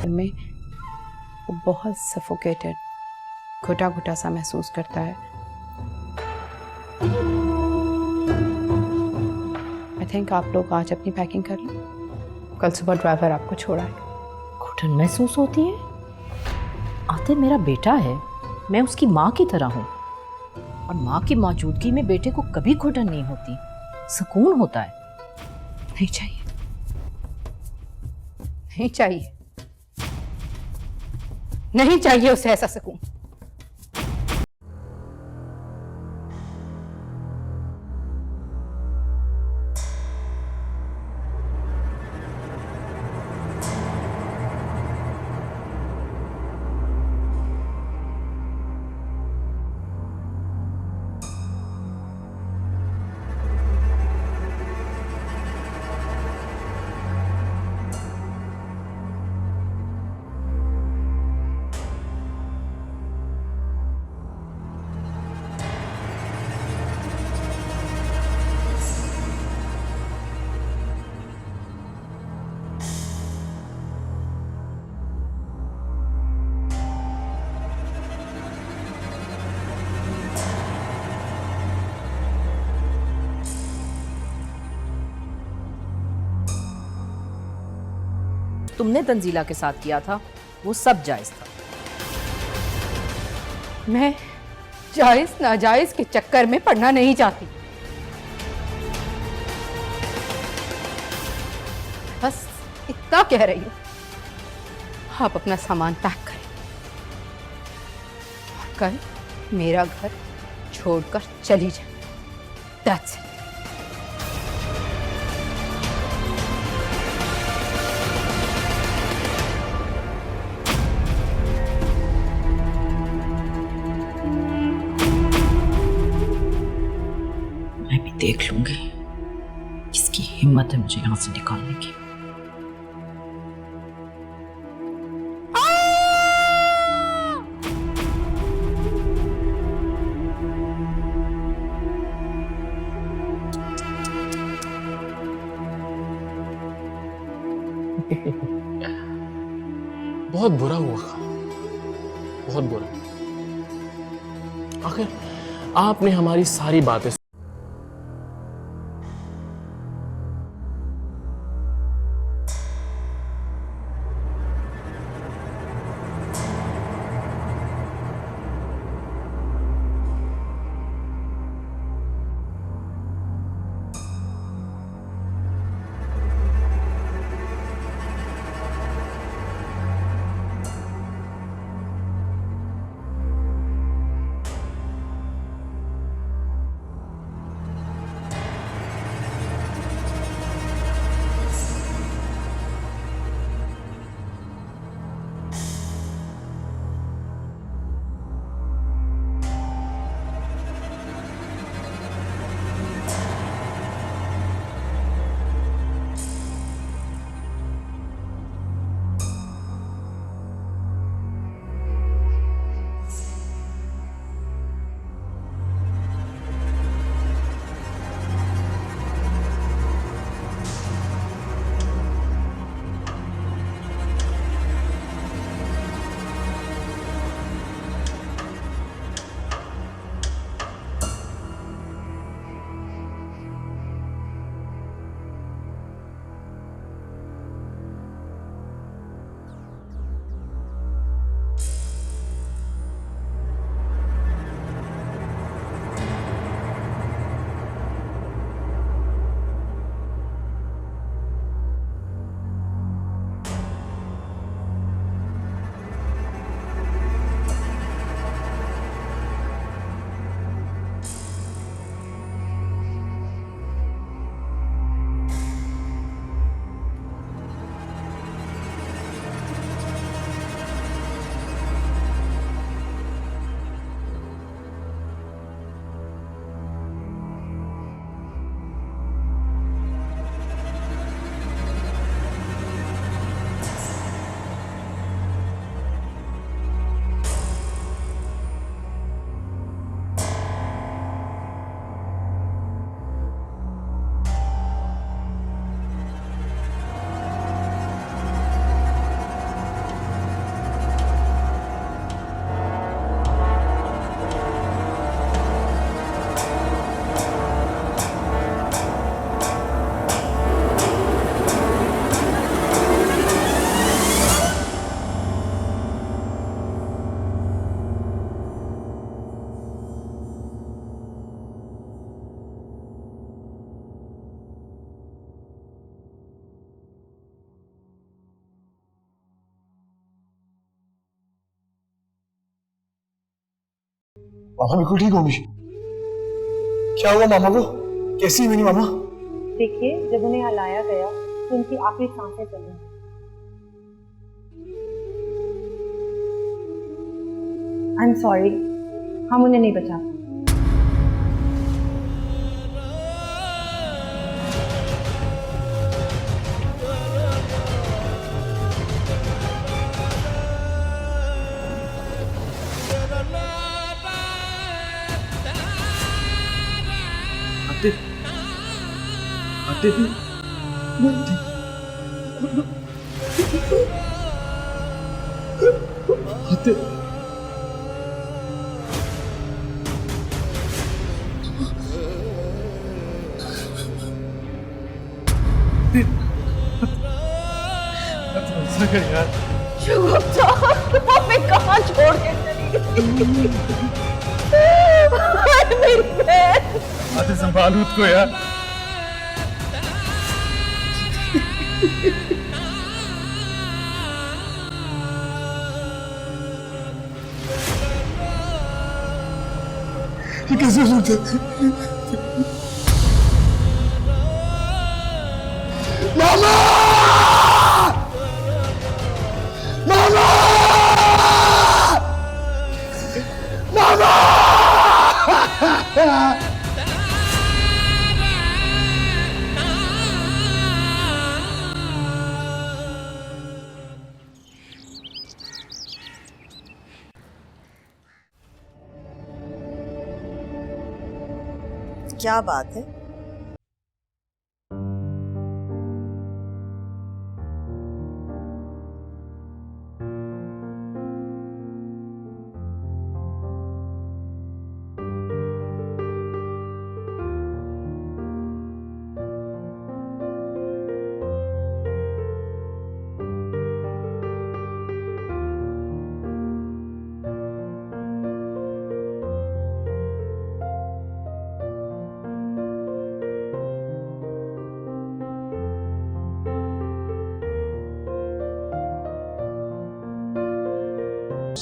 घर में वो बहुत सफोकेटेड, घुटा घुटा सा महसूस करता है। आई थिंक आप लोग आज अपनी पैकिंग कर लो, कल सुबह ड्राइवर आपको छोड़ाए। घुटन महसूस होती है? आतिर मेरा बेटा है, मैं उसकी माँ की तरह हूँ, और माँ की मौजूदगी में बेटे को कभी घुटन नहीं होती, सुकून होता है। नहीं चाहिए, नहीं चाहिए, नहीं चाहिए उसे ऐसा सुकून। तुमने तंजीला के साथ किया था वो सब जायज था। मैं जायज नाजायज के चक्कर में पड़ना नहीं चाहती, बस इतना कह रही हूं, आप अपना सामान पैक करें और कल मेरा घर छोड़कर चली जाए। That's it. मैं भी देख लूंगी किसकी हिम्मत है मुझे यहां से निकालने की। बहुत बुरा हुआ खाला, बहुत बुरा। आखिर आपने हमारी सारी बातें मामा बिल्कुल ठीक होंगी। क्या हुआ मामा को? कैसी है मेरी मामा? देखिए, जब उन्हें यहाँ लाया गया तो उनकी आखिरी सांसें चली। आई एम सॉरी, हम उन्हें नहीं बचा पाए। आते भी आते यार मैं कहाँ छोड़ के चली गई? मेरी बहन। आते संभाल उसको यार। ये कैसे हो सकता है? मामा! मामा! मामा! क्या बात है?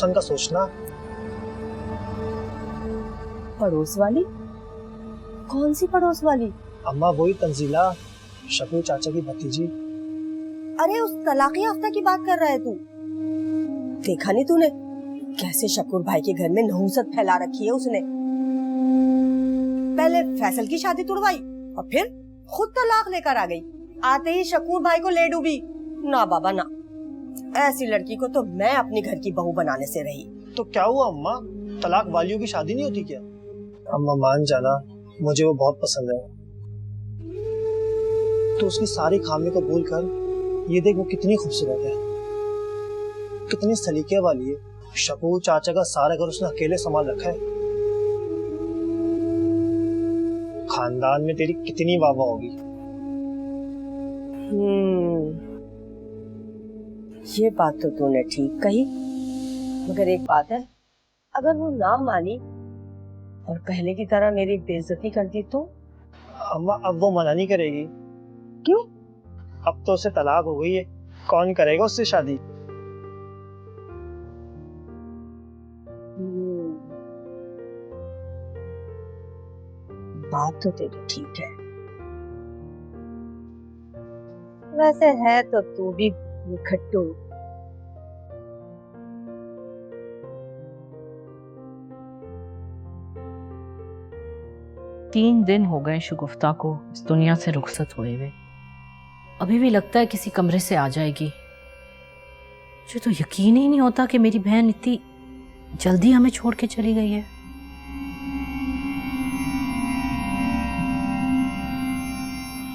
का सोचना। पड़ोस वाली? कौन सी पड़ोस वाली? अम्मा वही तंजीला, शकूर चाचा की भतीजी। अरे उस तलाक याफ्ता की बात कर रहा है तू? देखा नहीं तूने कैसे शकूर भाई के घर में नहुसत फैला रखी है उसने? पहले फैसल की शादी तुड़वाई और फिर खुद तलाक लेकर आ गई। आते ही शकूर भाई को ले डूबी। ना बाबा ना, ऐसी लड़की को तो मैं अपने घर की बहू बनाने से रही। तो क्या हुआ अम्मा, तलाक वालियों की शादी नहीं होती क्या? अम्मा मान जाना, मुझे वो बहुत पसंद है। तो उसकी सारी खामी को भूलकर ये देख वो कितनी खूबसूरत है, कितनी सलीके वाली है। शकूर चाचा का सारा घर उसने अकेले संभाल रखा है। खानदान में तेरी कितनी वाह वाह होगी। ये बात तो तूने ठीक कही, मगर एक बात है, अगर वो ना मानी और पहले की तरह मेरी बेइज्जती कर दी तो? अम्मा अब वो मना नहीं करेगी। क्यों? अब तो उसे तलाक हो गई है, कौन करेगा उससे शादी? बात तो तेरी ठीक है। वैसे है तो तू भी खट्टू। 3 दिन हो गए शगुफ्ता को इस दुनिया से रुखसत हुए हुए। अभी भी लगता है किसी कमरे से आ जाएगी। मुझे तो यकीन ही नहीं होता कि मेरी बहन इतनी जल्दी हमें छोड़ के चली गई है।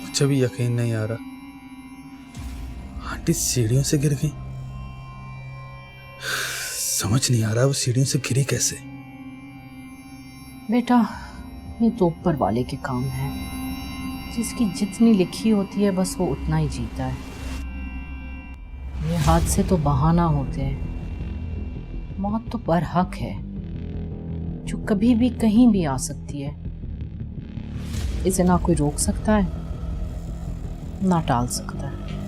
मुझे भी यकीन नहीं आ रहा, आंटी सीढ़ियों से गिर गई। समझ नहीं आ रहा वो सीढ़ियों से गिरी कैसे। बेटा ये तो ऊपर वाले के काम है, जिसकी जितनी लिखी होती है बस वो उतना ही जीता है। ये हादसे तो बहाना होते हैं, मौत तो बरहक है जो कभी भी कहीं भी आ सकती है। इसे ना कोई रोक सकता है ना टाल सकता है।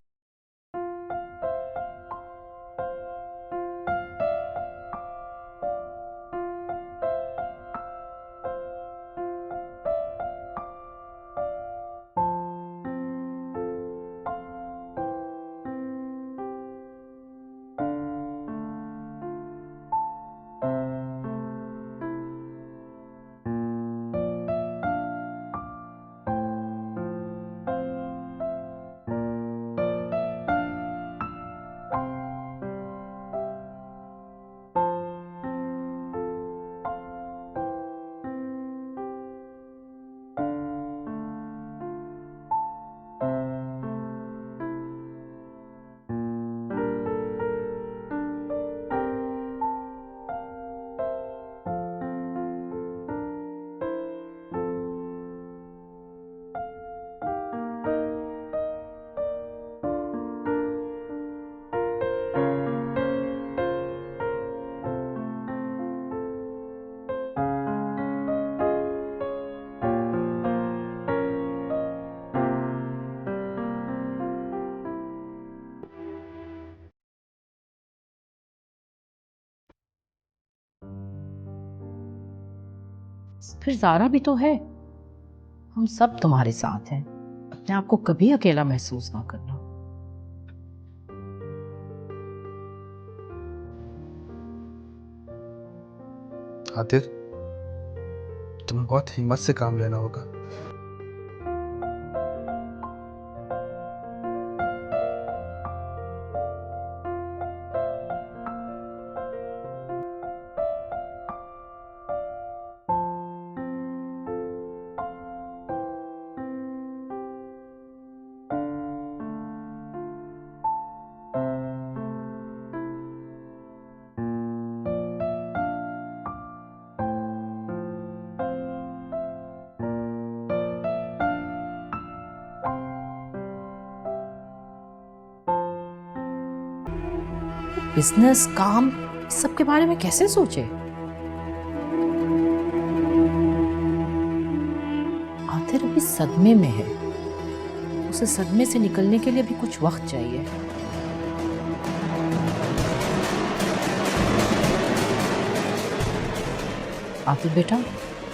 फिर ज़ारा भी तो है। हम सब तुम्हारे साथ हैं, अपने आप को कभी अकेला महसूस ना करना। आतिर, तुम्हें बहुत हिम्मत से काम लेना होगा। बिजनेस, काम, इस सब के बारे में कैसे सोचे? आतिर अभी सदमे में है, उसे सदमे से निकलने के लिए भी कुछ वक्त चाहिए। आतिर बेटा,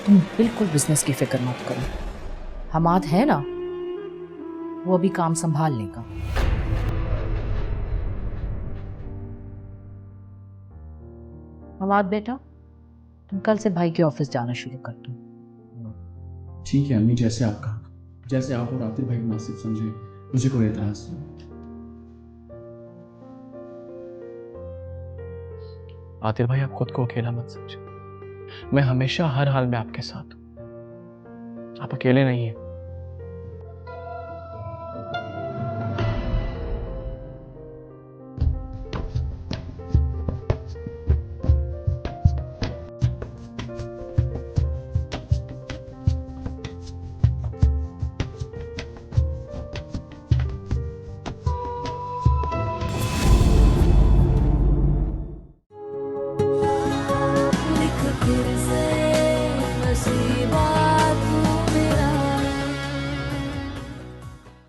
तुम बिल्कुल बिजनेस की फिक्र मत करो। हमाद है ना, वो अभी काम संभाल लेगा। हमाद बेटा, तुम कल से भाई के ऑफिस जाना शुरू कर दो। ठीक है अम्मी, जैसे आप कहा, जैसे आप और आतिफ भाई मुनासिब समझे, मुझे कोई एतराज नहीं। आतिफ भाई, आप खुद को अकेला मत समझे, मैं हमेशा हर हाल में आपके साथ हूं। आप अकेले नहीं हैं।